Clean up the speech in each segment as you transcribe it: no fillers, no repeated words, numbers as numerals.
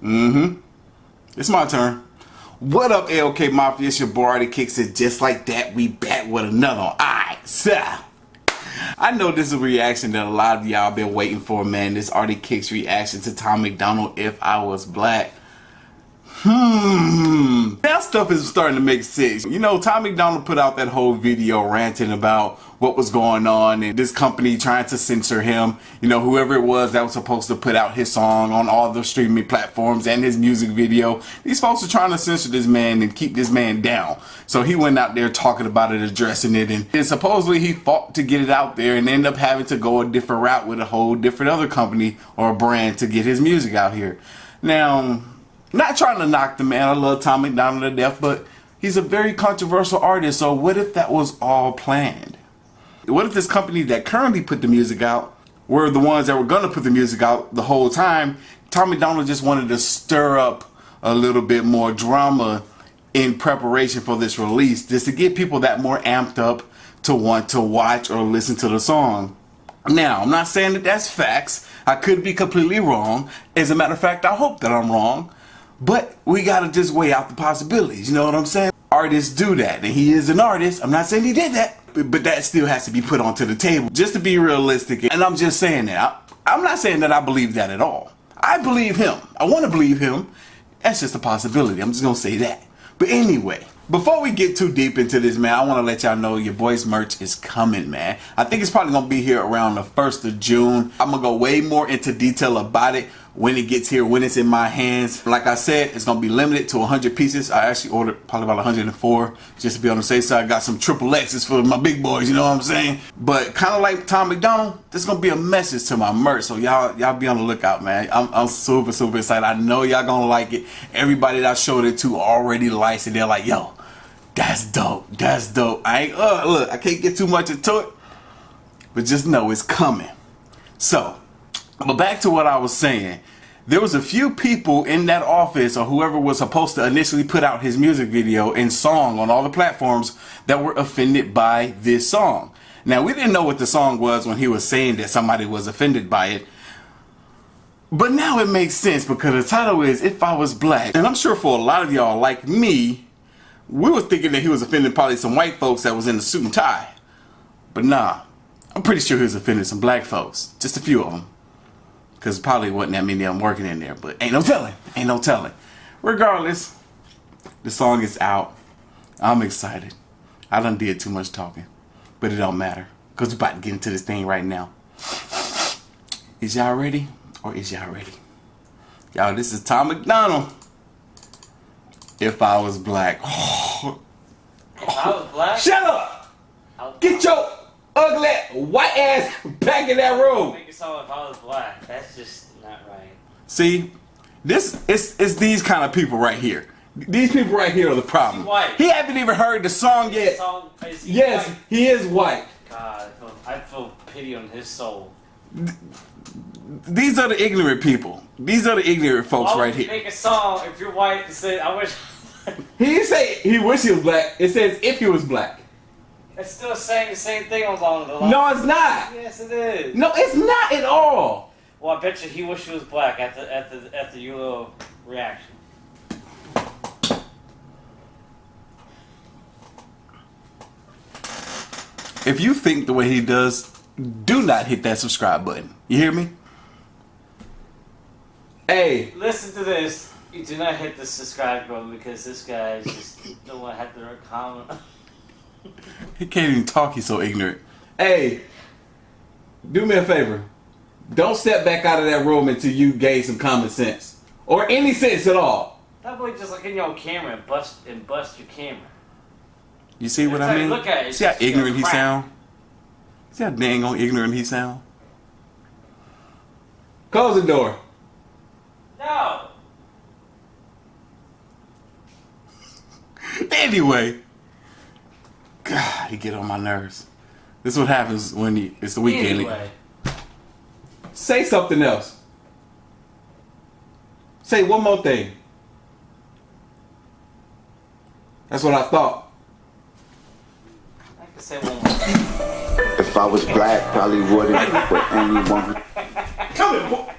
It's my turn. What up, AOK Mafia? It's your boy Artofkickz, and just like that, we back with another one. Alright, so I know this is a reaction that a lot of y'all been waiting for, man. This Artofkickz reaction to Tom MacDonald, If I Was Black. That stuff is starting to make sense. You know, Tom MacDonald put out that whole video ranting about what was going on and this company trying to censor him. You know, whoever it was that was supposed to put out his song on all the streaming platforms and his music video. These folks are trying to censor this man and keep this man down. So he went out there talking about it, addressing it, and supposedly he fought to get it out there and ended up having to go a different route with a whole different other company or brand to get his music out here. Now, not trying to knock the man, I love Tom MacDonald to death, but he's a very controversial artist, so what if that was all planned? What if this company that currently put the music out were the ones that were going to put the music out the whole time? Tom MacDonald just wanted to stir up a little bit more drama in preparation for this release, just to get people that more amped up to want to watch or listen to the song. Now, I'm not saying that that's facts. I could be completely wrong. As a matter of fact, I hope that I'm wrong. But we gotta just weigh out the possibilities, you know what I'm saying? Artists do that, and he is an artist. I'm not saying he did that, but that still has to be put onto the table, just to be realistic. And I'm just saying that. I'm not saying that I believe that at all. I believe him. I want to believe him. That's just a possibility. I'm just gonna say that. But anyway, before we get too deep into this, man, I want to let y'all know your boy's merch is coming, man. I think it's probably gonna be here around the 1st of June. I'm gonna go way more into detail about it when it gets here, when it's in my hands. Like I said, it's gonna be limited to 100 pieces. I actually ordered probably about 104 just to be on the safe side. I got some triple X's for my big boys, you know what I'm saying? But kind of like Tom MacDonald, there's gonna be a message to my merch, so y'all be on the lookout, man. I'm super excited. I know y'all gonna like it. Everybody that I showed it to already likes it. They're like, yo, that's dope. That's dope. I ain't look, I can't get too much into it, but just know it's coming. So, but back to what I was saying. There was a few people in that office, or whoever was supposed to initially put out his music video and song on all the platforms, that were offended by this song. Now, we didn't know what the song was when he was saying that somebody was offended by it. But now it makes sense, because the title is If I Was Black. And I'm sure for a lot of y'all like me, we were thinking that he was offending probably some white folks that was in a suit and tie. But nah, I'm pretty sure he was offending some black folks. Just a few of them. Because probably wasn't that many of them working in there. But ain't no telling. Ain't no telling. Regardless, the song is out. I'm excited. I done did too much talking. But it don't matter. Because we're about to get into this thing right now. Is y'all ready? Or is y'all ready? Y'all, this is Tom MacDonald. If I Was Black. If I was black? Shut up! Get your ugly white ass back in that room. Make a song if I was black. That's just not right. See, it's these kind of people right here. These people right here are the problem. Is he white? He haven't even heard the song yet. Yes, white? he is white. God, I feel pity on his soul. These are the ignorant people. These are the ignorant folks right here. Make a song if you're white and say I wish. He didn't say he wish he was black. It says if he was black. It's still saying the same thing along the line. No, it's not. Yes, it is. No, it's not at all. Well, I bet you he wished he was black at the your little reaction. If you think the way he does, do not hit that subscribe button. You hear me? Hey. Listen to this. You do not hit the subscribe button because this guy just don't want to have to comment. He can't even talk, he's so ignorant. Hey, do me a favor. Don't step back out of that room until you gain some common sense. Or any sense at all. Probably just look in your camera and bust your camera. You see what I mean? Look at it. See how ignorant he sound? See how dang on ignorant he sound? Close the door. No. Anyway. God, he get on my nerves. This is what happens when it's the weekend. Anyway. Say something else. Say one more thing. That's what I thought. I can say one more. If I was black, probably wouldn't, but anyone. Come here, boy.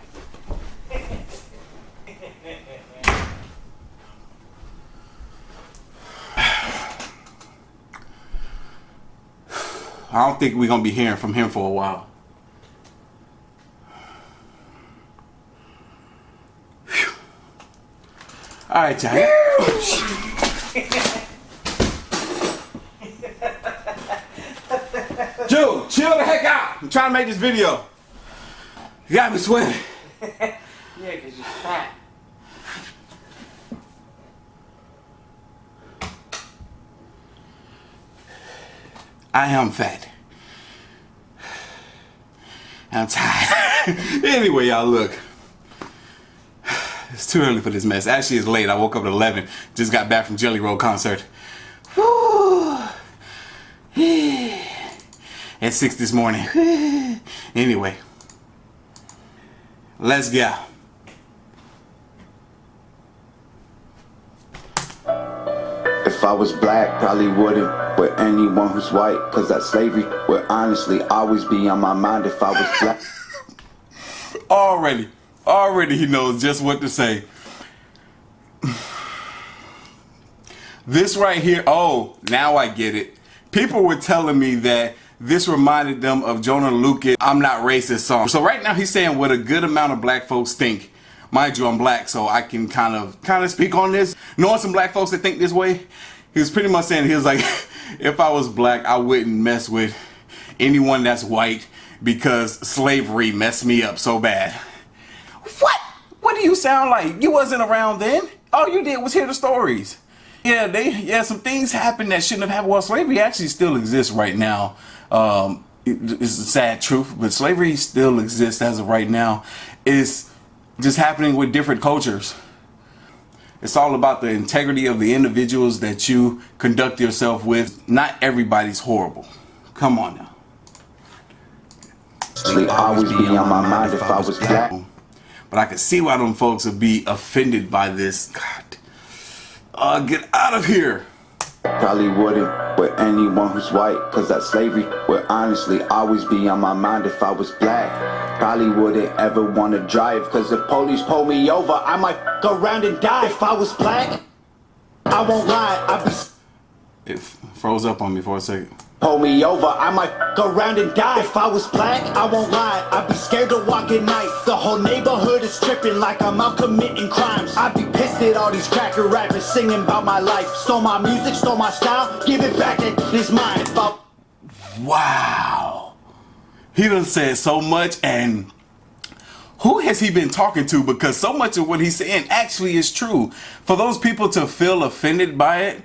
don't think we're gonna be hearing from him for a while. Whew. All right, y'all. Joe, chill the heck out. I'm trying to make this video. You got me sweating. Yeah, because you're fat. I am fat. I'm tired. Anyway, y'all, look. It's too early for this mess. Actually, it's late. I woke up at 11. Just got back from Jelly Roll concert. Woo. At 6 this morning. Anyway. Let's go. If I was black, probably wouldn't with anyone who's white, cause that slavery would honestly always be on my mind if I was black. Already he knows just what to say. This right here, oh, now I get it. People were telling me that this reminded them of Jonah Lucas' I'm Not Racist song. So right now he's saying what a good amount of black folks think. Mind you, I'm black, so I can kind of speak on this. Knowing some black folks that think this way, he was pretty much saying, he was like, if I was black, I wouldn't mess with anyone that's white because slavery messed me up so bad. What? What do you sound like? You wasn't around then. All you did was hear the stories. Yeah, some things happened that shouldn't have happened. Well, slavery actually still exists right now. It's a sad truth, but slavery still exists as of right now. It's just happening with different cultures. It's all about the integrity of the individuals that you conduct yourself with. Not everybody's horrible. Come on now. It'd always be on my mind if I was black. But I can see why them folks would be offended by this. God. Get out of here. Probably wouldn't with anyone who's white, cause that slavery would honestly always be on my mind if I was black. Probably wouldn't ever want to drive, cause if police pull me over, I might go around and die. If I was black, I won't lie, I'd be... It froze up on me for a second. Pull me over, I might go around and die. If I was black, I won't lie, I'd be scared to walk at night. The whole neighborhood is tripping like I'm out committing crimes. I'd be pissed at all these cracker rappers singing about my life. Stole my music, stole my style, give it back, it's mine. Wow. He done said so much, and who has he been talking to? Because so much of what he's saying actually is true. For those people to feel offended by it,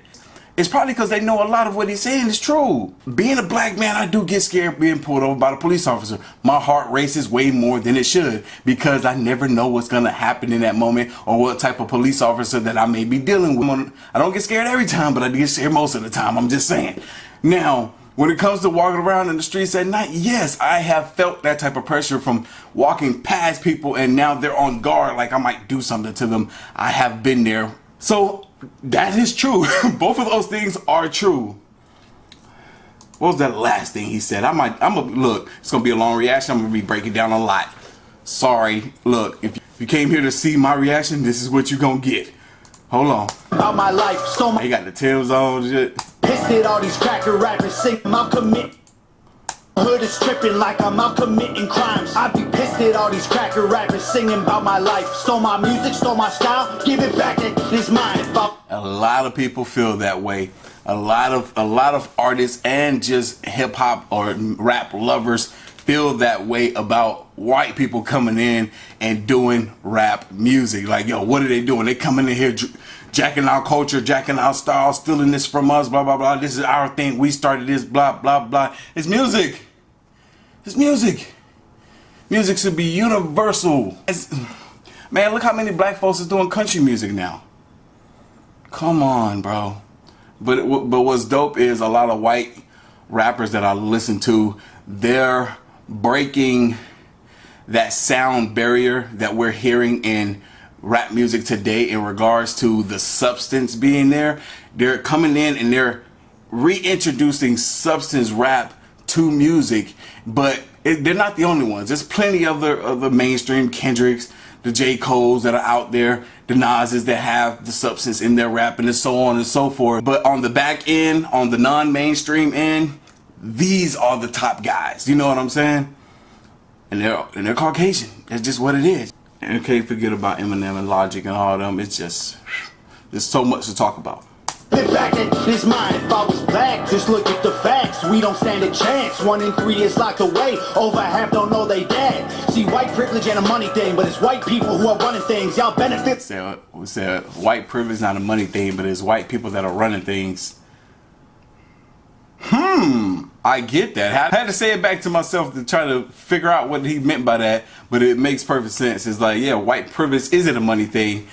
it's probably because they know a lot of what he's saying is true. Being a black man, I do get scared being pulled over by the police officer. My heart races way more than it should because I never know what's going to happen in that moment or what type of police officer that I may be dealing with. I don't get scared every time, but I get scared most of the time. I'm just saying. Now, when it comes to walking around in the streets at night, yes, I have felt that type of pressure from walking past people and now they're on guard like I might do something to them. I have been there. So that is true. Both of those things are true. What was that last thing he said? Look, it's going to be a long reaction. I'm going to be breaking down a lot. Sorry. Look, if you came here to see my reaction, this is what you're going to get. Hold on. About my life, so my... He got the Tim's on shit. Pissed at all these cracker rappers sing I'm commit. Hood is tripping like I'm out committing crimes. I'd be pissed at all these cracker rappers singing about my life. Stole my music, stole my style, give it back, it's mine. A lot of people feel that way. A lot of artists and just hip hop or rap lovers feel that way about white people coming in and doing rap music. Like, yo, what are they doing? They coming in here jacking our culture, jacking our style, stealing this from us, blah, blah, blah. This is our thing. We started this, blah, blah, blah. It's music. It's music. Music should be universal. Man, look how many black folks is doing country music now. Come on, bro. But what's dope is a lot of white rappers that I listen to, they're breaking that sound barrier that we're hearing in rap music today in regards to the substance being there. They're coming in and they're reintroducing substance rap to music, but they're not the only ones. There's plenty of the mainstream Kendricks, the J. Coles that are out there, the Nas's that have the substance in their rap and so on and so forth. But on the back end, on the non-mainstream end, these are the top guys. You know what I'm saying? And they're Caucasian. That's just what it is. And you can't forget about Eminem and Logic and all of them. It's just, there's so much to talk about. Get back in his mind. If I was black, just look at the facts. We don't stand a chance. 1 in 3 is locked away. Over half don't know they dad. See, white privilege ain't a money thing, but it's white people who are running things. Y'all benefit. We said white privilege not a money thing, but it's white people that are running things. I get that. I had to say it back to myself to try to figure out what he meant by that, but it makes perfect sense. It's like, yeah, white privilege isn't a money thing.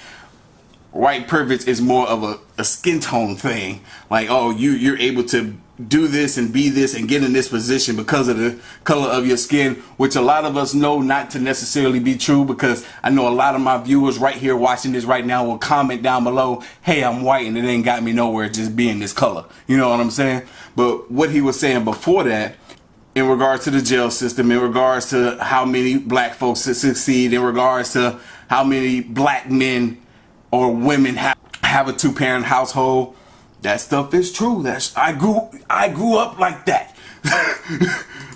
White privilege is more of a skin tone thing. Like, oh, you're able to do this and be this and get in this position because of the color of your skin, which a lot of us know not to necessarily be true, because I know a lot of my viewers right here watching this right now will comment down below, hey, I'm white and it ain't got me nowhere just being this color. You know what I'm saying? But what he was saying before that, in regards to the jail system, in regards to how many black folks succeed, in regards to how many black men or women have a 2-parent household, that stuff is true. I grew up like that.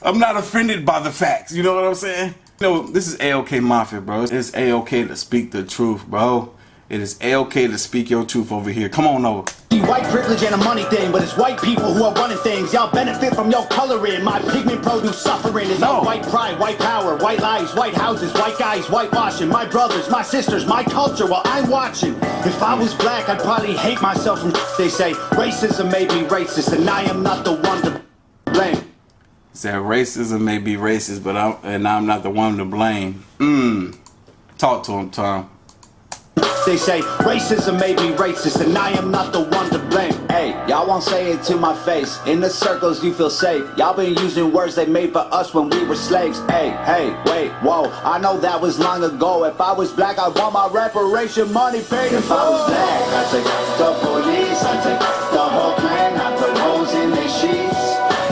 I'm not offended by the facts. You know what I'm saying? You know, this is A-OK Mafia, bro. It's A-OK to speak the truth, bro. It is A-OK to speak your truth over here. Come on over. White privilege ain't a money thing, but it's white people who are running things. Y'all benefit from your coloring. My pigment produce suffering is all white pride, white power, white lies, white houses, white guys, whitewashing. My brothers, my sisters, my culture while I'm watching. If I was black, I'd probably hate myself from they say racism may be racist, and I am not the one to blame. Said racism may be racist, but I'm not the one to blame. Talk to him, Tom. They say racism may be racist, and I am not the one to blame. Hey, y'all won't say it to my face. In the circles you feel safe. Y'all been using words they made for us when we were slaves. Hey, wait, whoa, I know that was long ago. If I was black, I'd want my reparation money paid. If I was black, I'd take the police, I'd take the whole clan, I'd put holes in their sheets.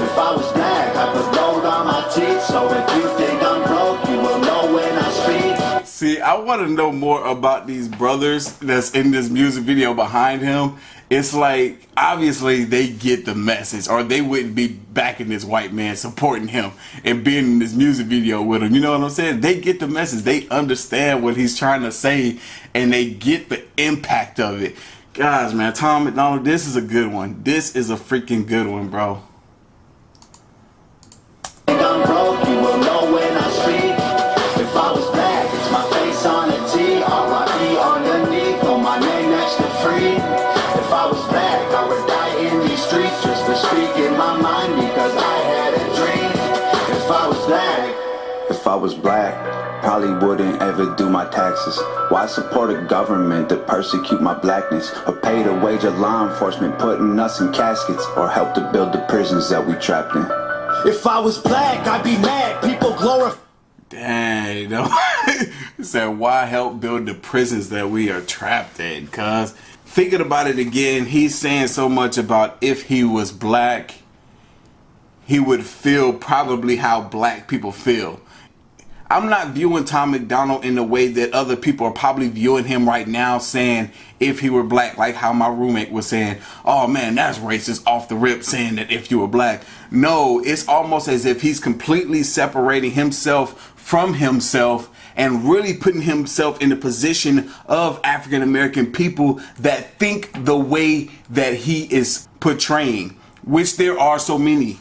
If I was black, I'd put gold on my teeth. So if you think I'm broke, you will know when I speak. See, I want to know more about these brothers that's in this music video behind him. It's like, obviously they get the message, or they wouldn't be backing this white man, supporting him and being in this music video with him. You know what I'm saying? They get the message. They understand what he's trying to say, and they get the impact of it. Guys, man, Tom MacDonald, this is a good one. This is a freaking good one, bro. I'm broke, you will know when I speak. If I was black, it's my face on a T, R.I.P. underneath, on my name next to free. If I was black, I would die in these streets just for speaking my mind, because I had a dream. If I was black, probably wouldn't ever do my taxes. Why support a government that persecute my blackness, or pay the wage of law enforcement putting us in caskets, or help to build the prisons that we trapped in? If I was black, I'd be mad. People glorify. Dang, you know. He said, why help build the prisons that we are trapped in? Cause thinking about it again, he's saying so much about if he was black, he would feel probably how black people feel. I'm not viewing Tom MacDonald in the way that other people are probably viewing him right now, saying if he were black, like how my roommate was saying, oh man, that's racist off the rip, saying that if you were black. No, it's almost as if he's completely separating himself from himself and really putting himself in the position of African American people that think the way that he is portraying, which there are so many.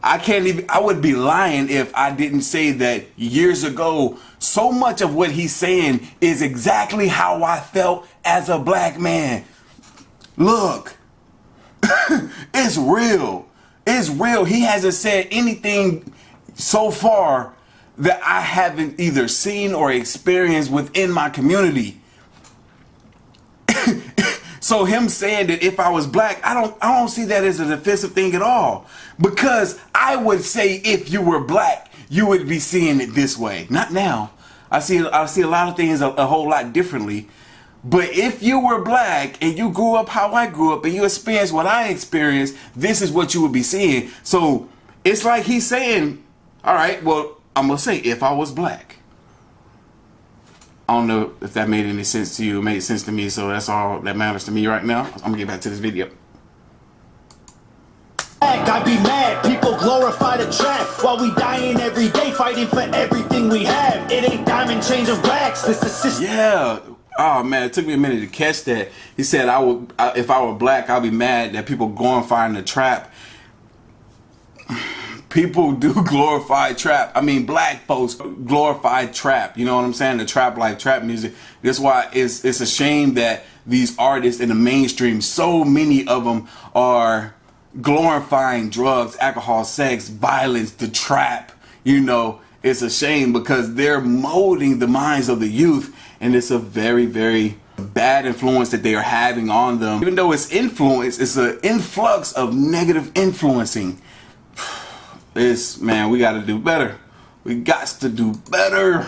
I would be lying if I didn't say that years ago, so much of what he's saying is exactly how I felt as a black man. Look, it's real. It's real. He hasn't said anything so far that I haven't either seen or experienced within my community. So him saying that if I was black, I don't see that as an offensive thing at all. Because I would say if you were black, you would be seeing it this way. Not now. I see a lot of things a whole lot differently. But if you were black and you grew up how I grew up and you experienced what I experienced, this is what you would be seeing. So it's like he's saying, all right, well, I'm going to say if I was black. I don't know if that made any sense to you. It made sense to me, so that's all that matters to me right now. I'm gonna get back to this video. black, I'd be mad. People glorify the trap while we dying every day, fighting for everything we have. It ain't diamond chains or racks, this is system. Yeah. Oh man, it took me a minute to catch that. He said, if I were black, I'd be mad that people glorifying the trap. People do glorify trap. I mean, black folks glorify trap. You know what I'm saying? The trap life, trap music. That's why it's a shame that these artists in the mainstream, so many of them are glorifying drugs, alcohol, sex, violence, the trap. You know, it's a shame because they're molding the minds of the youth, and it's a very, very bad influence that they are having on them. Even though it's influence, it's an influx of negative influencing. Man, we got to do better. We got to do better.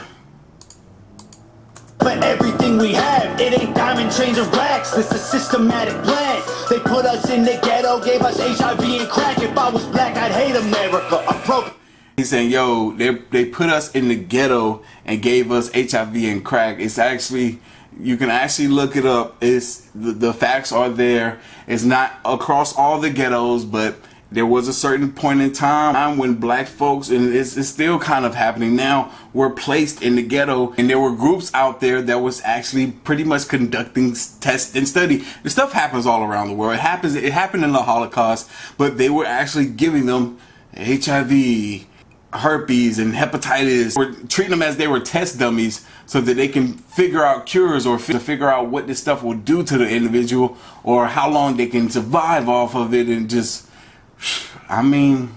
For everything we have, it ain't diamond chains or racks. This is systematic plan. They put us in the ghetto, gave us HIV and crack. If I was black, I'd hate America. He's saying, yo, they put us in the ghetto and gave us HIV and crack. It's actually, you can actually look it up. It's the facts are there. It's not across all the ghettos, but there was a certain point in time when black folks, and it's still kind of happening now, were placed in the ghetto, and there were groups out there that was actually pretty much conducting tests and study. The stuff happens all around the world. It happened in the Holocaust, but they were actually giving them HIV, herpes, and hepatitis. We're treating them as they were test dummies so that they can figure out cures or figure out what this stuff will do to the individual or how long they can survive off of it. And just, I mean,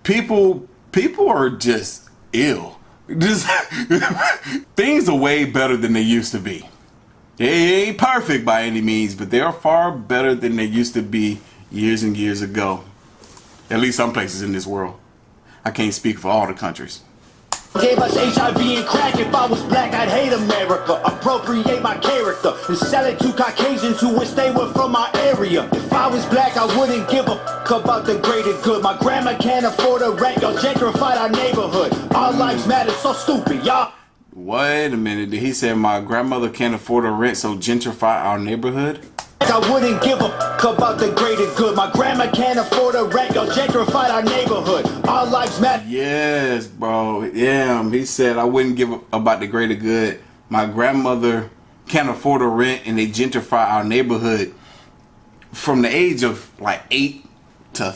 people are just ill. Just things are way better than they used to be. They ain't perfect by any means, but they are far better than they used to be years and years ago. At least some places in this world. I can't speak for all the countries. Gave us HIV and crack. If I was black, I'd hate America. Appropriate my character and sell it to Caucasians who wish they were from my area. If I was black, I wouldn't give a fuck about the greater good. My grandma can't afford a rent. Y'all gentrified our neighborhood. Our lives matter, so stupid, y'all. Wait a minute. He said my grandmother can't afford a rent, so gentrify our neighborhood? I wouldn't give a fuck about the greater good. My grandma can't afford a rent. Y'all gentrified our neighborhood. Our lives matter. Yes, bro. Yeah, he said I wouldn't give a about the greater good. My grandmother can't afford a rent, and they gentrify our neighborhood. From the age of like 8 to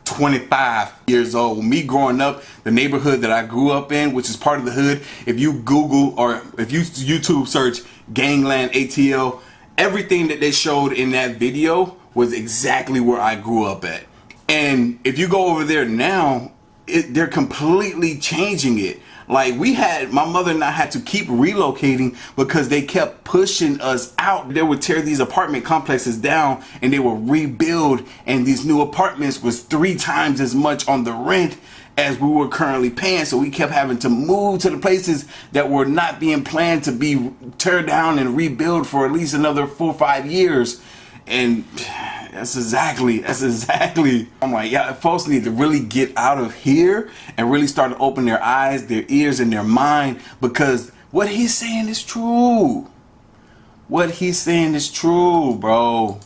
25 years old. Me growing up, the neighborhood that I grew up in, which is part of the hood, if you Google or if you YouTube search Gangland ATL, everything that they showed in that video was exactly where I grew up at. And if you go over there now, they're completely changing it. Like my mother and I had to keep relocating because they kept pushing us out. They would tear these apartment complexes down and they would rebuild, and these new apartments was 3 times as much on the rent as we were currently paying. So we kept having to move to the places that were not being planned to be tear down and rebuild for at least another 4 or 5 years. And that's exactly, I'm like, yeah, folks need to really get out of here and really start to open their eyes, their ears, and their mind, because what he's saying is true. What he's saying is true, bro.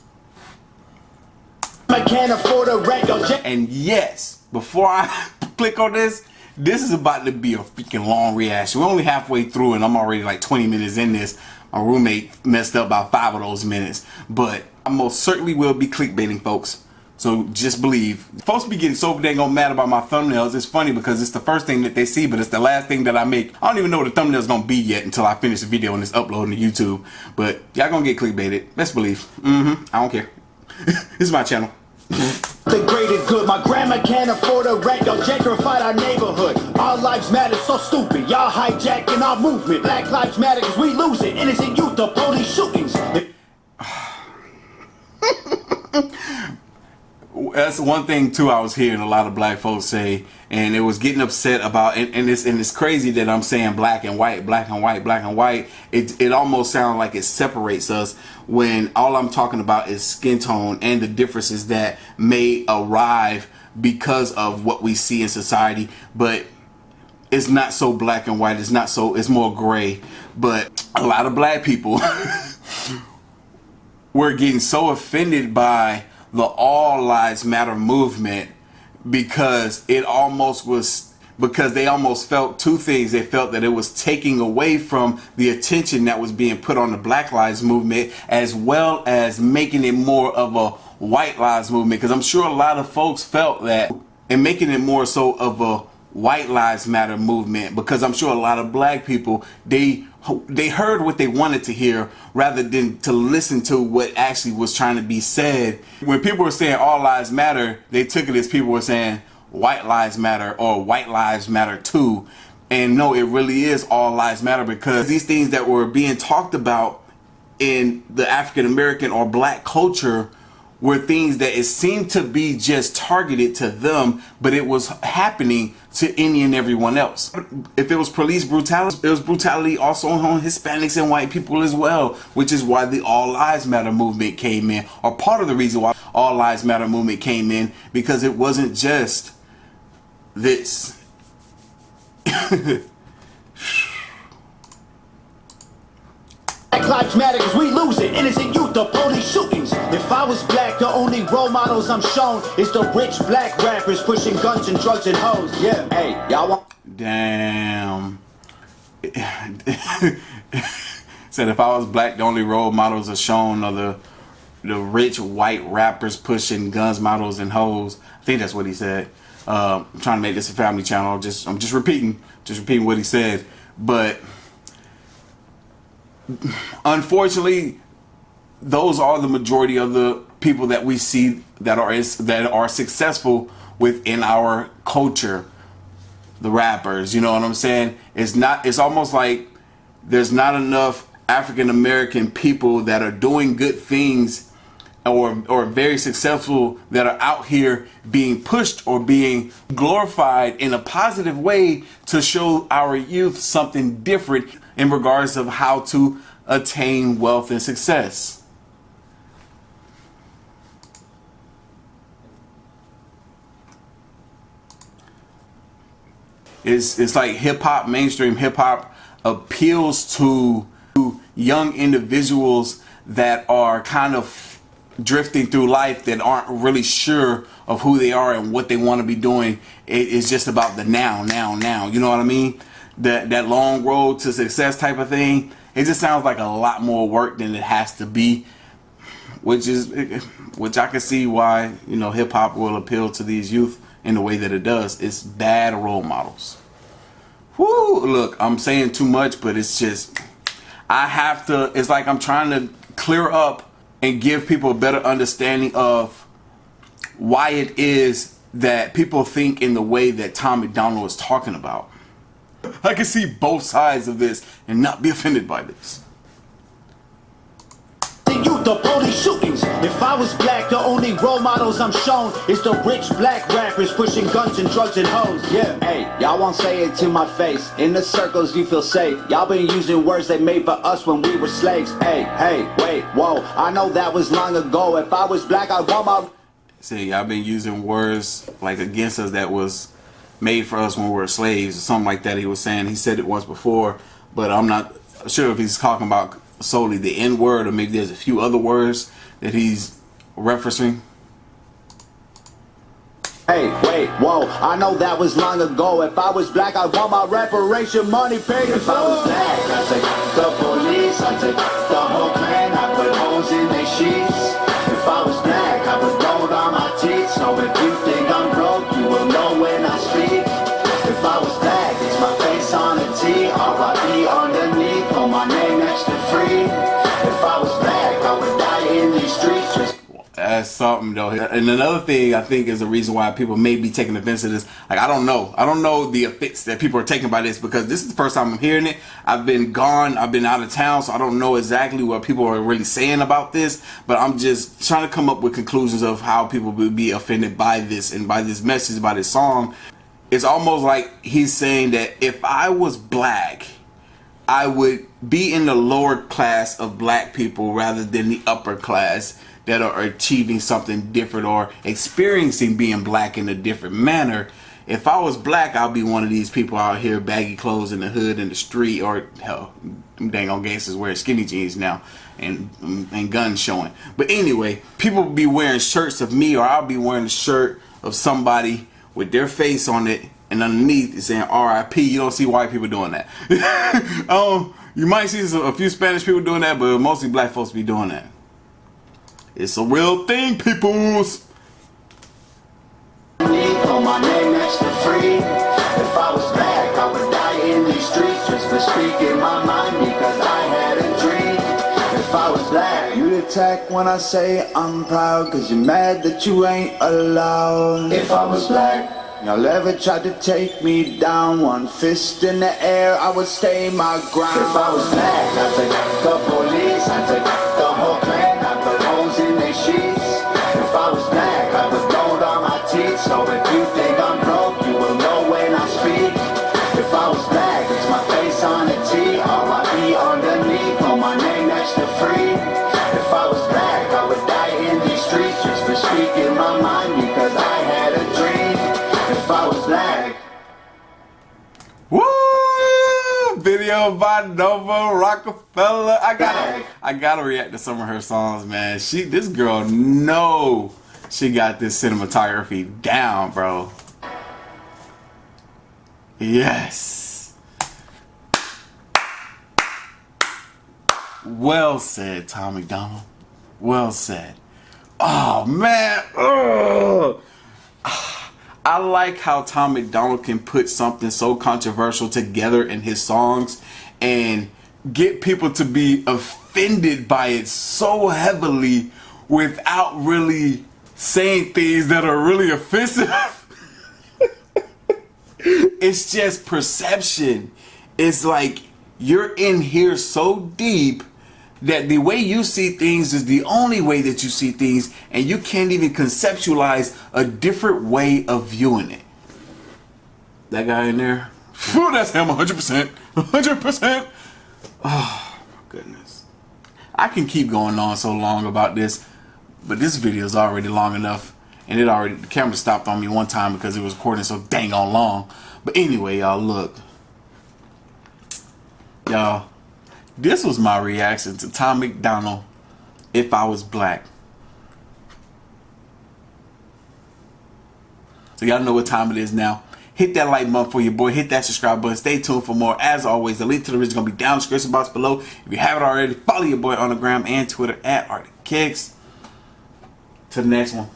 I can't afford a rent. And yes, before I click on this is about to be a freaking long reaction. We're only halfway through and I'm already like 20 minutes in this. My roommate messed up about 5 of those minutes, but I most certainly will be clickbaiting, folks. So just believe. Folks be getting so dang mad about my thumbnails. It's funny because it's the first thing that they see, but it's the last thing that I make. I don't even know what the thumbnail's gonna be yet until I finish the video and it's uploading to YouTube. But y'all gonna get clickbaited. Best believe. I don't care. This is my channel. The greater good. My grandma can't afford a rent. Y'all gentrified our neighborhood. Our lives matter, so stupid. Y'all hijacking our movement. Black lives matter because we losing innocent youth to police shootings. That's one thing too I was hearing a lot of black folks say, and it was getting upset about, and it's crazy that I'm saying black and white, black and white, black and white. It almost sounds like it separates us when all I'm talking about is skin tone and the differences that may arrive because of what we see in society. But it's not so black and white. It's more gray. But a lot of black people were getting so offended by the All Lives Matter movement because it almost was, because they almost felt two things. They felt that it was taking away from the attention that was being put on the Black Lives movement, as well as making it more of a White Lives movement. Because I'm sure a lot of folks felt that, and making it more so of a White Lives Matter movement, because I'm sure a lot of black people, they heard what they wanted to hear rather than to listen to what actually was trying to be said. When people were saying all lives matter, they took it as people were saying white lives matter or white lives matter too. And no, it really is all lives matter, because these things that were being talked about in the African American or black culture were things that it seemed to be just targeted to them, but it was happening to any and everyone else. If it was police brutality, it was brutality also on Hispanics and white people as well, which is why the All Lives Matter movement came in, or part of the reason why All Lives Matter movement came in, because it wasn't just this. Black lives matter cause we losing innocent youth, the police shootings. If I was black, the only role models I'm shown is the rich black rappers pushing guns and drugs and hoes. Yeah, hey, y'all want... Damn. Said if I was black, the only role models are shown are the rich white rappers pushing guns, models, and hoes. I think that's what he said. I'm trying to make this a family channel. I'm just repeating what he said. But unfortunately, those are the majority of the people that we see that are successful within our culture. The rappers, you know what I'm saying? It's almost like there's not enough African American people that are doing good things or very successful that are out here being pushed or being glorified in a positive way to show our youth something different in regards of how to attain wealth and success. It's like hip-hop, mainstream hip-hop appeals to young individuals that are kind of drifting through life, that aren't really sure of who they are and what they want to be doing. It's just about the now. You know what I mean? That long road to success type of thing. It just sounds like a lot more work than it has to be, which I can see why, you know, hip hop will appeal to these youth in the way that it does. It's bad role models. Whoo, look, I'm saying too much, but it's just, it's like I'm trying to clear up and give people a better understanding of why it is that people think in the way that Tom MacDonald is talking about. I can see both sides of this and not be offended by this. Youth, the police shootings. If I was black, the only role models I'm shown is the rich black rappers pushing guns and drugs and hoes. Yeah, hey, y'all won't say it to my face. In the circles you feel safe. Y'all been using words they made for us when we were slaves. Hey, wait, whoa, I know that was long ago. If I was black, I'd want my... See, y'all been using words like against us that was made for us when we were slaves or something like that. He was saying, he said it once before, but I'm not sure if he's talking about solely the N-word, or maybe there's a few other words that he's referencing. Hey, wait, whoa, I know that was long ago. If I was black, I'd want my reparation money paid. If I was black, I'd take the police, I'd take the whole clan, I'd put holes in their sheets. If I was black, I would gold on my teeth. So if you think I'm broke, you will know when I speak. If I was black, it's my face on a T, R.I.P. underneath, on my name next to free. If I was black, I would die in these streets. That's something though. And another thing I think is the reason why people may be taking offense to this. Like, I don't know the offense that people are taking by this, because this is the first time I'm hearing it. I've been gone, I've been out of town, so I don't know exactly what people are really saying about this, but I'm just trying to come up with conclusions of how people would be offended by this and by this message, by this song. It's almost like he's saying that if I was black, I would be in the lower class of black people rather than the upper class that are achieving something different or experiencing being black in a different manner. if I was black, I'll be one of these people out here, baggy clothes in the hood in the street, or hell, them dang on gangsters wearing skinny jeans now and guns showing. But anyway, people be wearing shirts of me, or I'll be wearing a shirt of somebody with their face on it, and underneath it's saying R.I.P. You don't see white people doing that. You might see a few Spanish people doing that, but mostly black folks be doing that. It's a real thing, peoples. On my name next to free. If I was black, I would die in these streets just for speaking my mind because I had a dream. If I was black, you'd attack when I say I'm proud, cause you're mad that you ain't allowed. If I was black, y'all ever tried to take me down, one fist in the air, I would stay my ground. If I was black, I'd take the police, I'd take the whole clan, I'd put holes in their sheets. If I was black, I would gold on my teeth, so if you think I'm broke, you will know when I speak. If I was black, it's my face on a T, R.I.P. underneath, on my name next to free. If I was black, I would die in these streets just for speaking my mind because I had a dream. If I was black. Woo! Video by Nova Rockefeller. I gotta react to some of her songs, man. This girl know she got this cinematography down, bro. Yes. Well said, Tom MacDonald. Well said. Oh man. Ugh. I like how Tom MacDonald can put something so controversial together in his songs and get people to be offended by it so heavily without really saying things that are really offensive. It's just perception. It's like you're in here so deep that the way you see things is the only way that you see things, and you can't even conceptualize a different way of viewing it. That guy in there, whew, that's him 100%. 100%. Oh, my goodness. I can keep going on so long about this, but this video is already long enough, and the camera stopped on me one time because it was recording so dang on long. But anyway, y'all, look. Y'all, this was my reaction to Tom MacDonald, If I Was Black. So y'all know what time it is now. Hit that like button for your boy. Hit that subscribe button. Stay tuned for more. As always, the link to the video is going to be down in the description box below. If you haven't already, follow your boy on the gram and Twitter at Artofkickz. To the next one.